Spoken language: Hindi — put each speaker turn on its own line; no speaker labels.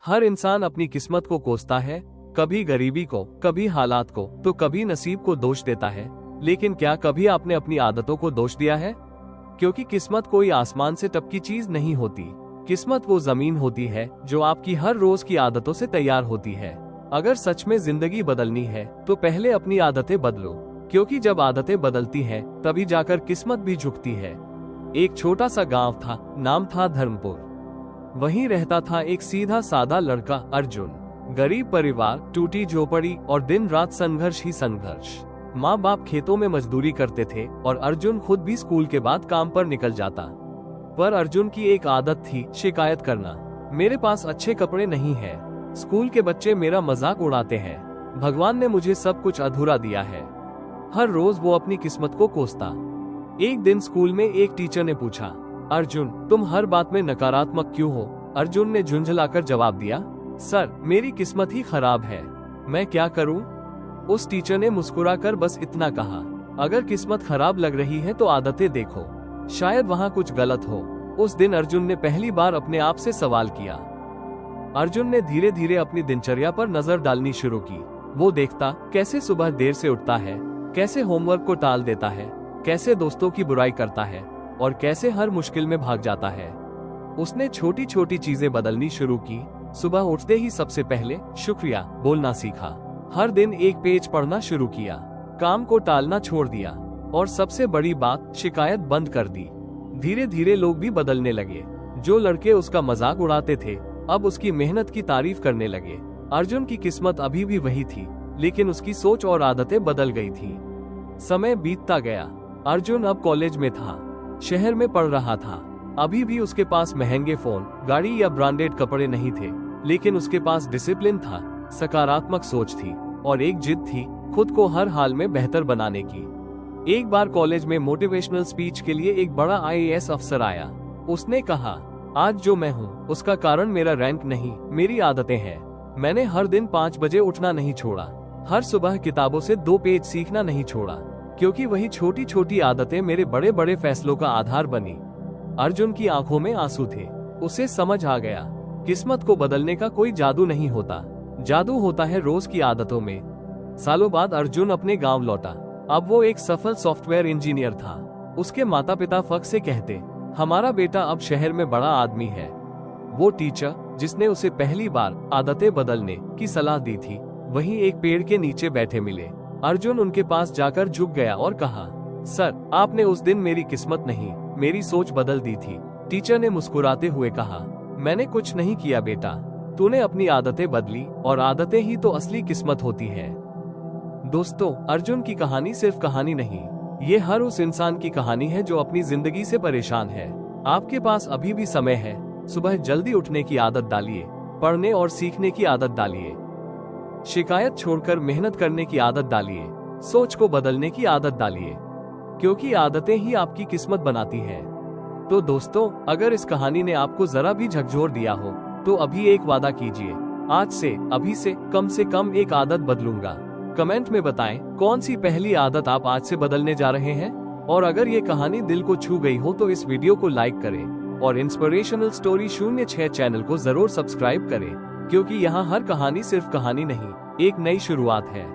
हर इंसान अपनी किस्मत को कोसता है, कभी गरीबी को, कभी हालात को, तो कभी नसीब को दोष देता है। लेकिन क्या कभी आपने अपनी आदतों को दोष दिया है? क्योंकि किस्मत कोई आसमान से टपकी चीज नहीं होती। किस्मत वो जमीन होती है जो आपकी हर रोज की आदतों से तैयार होती है। अगर सच में जिंदगी बदलनी है तो पहले अपनी आदतें बदलो, क्योंकि जब आदतें बदलती हैं तभी जाकर किस्मत भी झुकती है। एक छोटा सा गांव था, नाम था धर्मपुर। वहीं रहता था एक सीधा साधा लड़का अर्जुन। गरीब परिवार, टूटी झोपड़ी और दिन रात संघर्ष ही संघर्ष। माँ बाप खेतों में मजदूरी करते थे और अर्जुन खुद भी स्कूल के बाद काम पर निकल जाता। पर अर्जुन की एक आदत थी, शिकायत करना। मेरे पास अच्छे कपड़े नहीं है, स्कूल के बच्चे मेरा मजाक उड़ाते हैं, भगवान ने मुझे सब कुछ अधूरा दिया है। हर रोज वो अपनी किस्मत को कोसता। एक दिन स्कूल में एक टीचर ने पूछा, अर्जुन तुम हर बात में नकारात्मक क्यों हो? अर्जुन ने झुंझलाकर जवाब दिया, सर मेरी किस्मत ही खराब है, मैं क्या करूं? उस टीचर ने मुस्कुराकर बस इतना कहा, अगर किस्मत खराब लग रही है तो आदतें देखो, शायद वहाँ कुछ गलत हो। उस दिन अर्जुन ने पहली बार अपने आप से सवाल किया। अर्जुन ने धीरे धीरे अपनी दिनचर्या पर नजर डालनी शुरू की। वो देखता कैसे सुबह देर से उठता है, कैसे होमवर्क को टाल देता है, कैसे दोस्तों की बुराई करता है और कैसे हर मुश्किल में भाग जाता है। उसने छोटी छोटी चीजें बदलनी शुरू की। सुबह उठते ही सबसे पहले शुक्रिया बोलना सीखा, हर दिन एक पेज पढ़ना शुरू किया, काम को टालना छोड़ दिया और सबसे बड़ी बात, शिकायत बंद कर दी। धीरे धीरे लोग भी बदलने लगे। जो लड़के उसका मजाक उड़ाते थे अब उसकी मेहनत की तारीफ करने लगे। अर्जुन की किस्मत अभी भी वही थी, लेकिन उसकी सोच और आदतें बदल गई थी। समय बीतता गया। अर्जुन अब कॉलेज में था, शहर में पढ़ रहा था। अभी भी उसके पास महंगे फोन, गाड़ी या ब्रांडेड कपड़े नहीं थे, लेकिन उसके पास डिसिप्लिन था, सकारात्मक सोच थी और एक जिद थी, खुद को हर हाल में बेहतर बनाने की। एक बार कॉलेज में मोटिवेशनल स्पीच के लिए एक बड़ा IAS अफसर आया। उसने कहा, आज जो मैं हूँ उसका कारण मेरा रैंक नहीं, मेरी आदतें हैं। मैंने हर दिन 5 बजे उठना नहीं छोड़ा, हर सुबह किताबों से 2 पेज सीखना नहीं छोड़ा, क्योंकि वही छोटी छोटी आदतें मेरे बड़े बड़े फैसलों का आधार बनी। अर्जुन की आंखों में आंसू थे। उसे समझ आ गया, किस्मत को बदलने का कोई जादू नहीं होता, जादू होता है रोज की आदतों में। सालों बाद अर्जुन अपने गांव लौटा। अब वो एक सफल सॉफ्टवेयर इंजीनियर था। उसके माता पिता फख्र से कहते, हमारा बेटा अब शहर में बड़ा आदमी है। वो टीचर जिसने उसे पहली बार आदतें बदलने की सलाह दी थी, वहीं एक पेड़ के नीचे बैठे मिले। अर्जुन उनके पास जाकर झुक गया और कहा, सर आपने उस दिन मेरी किस्मत नहीं, मेरी सोच बदल दी थी। टीचर ने मुस्कुराते हुए कहा, मैंने कुछ नहीं किया बेटा, तूने अपनी आदतें बदली और आदतें ही तो असली किस्मत होती है। दोस्तों, अर्जुन की कहानी सिर्फ कहानी नहीं, ये हर उस इंसान की कहानी है जो अपनी जिंदगी से परेशान है। आपके पास अभी भी समय है। सुबह जल्दी उठने की आदत डालिए, पढ़ने और सीखने की आदत डालिए, शिकायत छोड़कर मेहनत करने की आदत डालिए, सोच को बदलने की आदत डालिए, क्योंकि आदतें ही आपकी किस्मत बनाती हैं। तो दोस्तों, अगर इस कहानी ने आपको जरा भी झकझोर दिया हो तो अभी एक वादा कीजिए, आज से, अभी से कम एक आदत बदलूंगा। कमेंट में बताएं कौन सी पहली आदत आप आज से बदलने जा रहे हैं। और अगर ये कहानी दिल को छू गई हो तो इस वीडियो को लाइक करें और इंस्पिरेशनल स्टोरी 06 चैनल को जरूर सब्सक्राइब करें, क्योंकि यहाँ हर कहानी सिर्फ कहानी नहीं, एक नई शुरुआत है।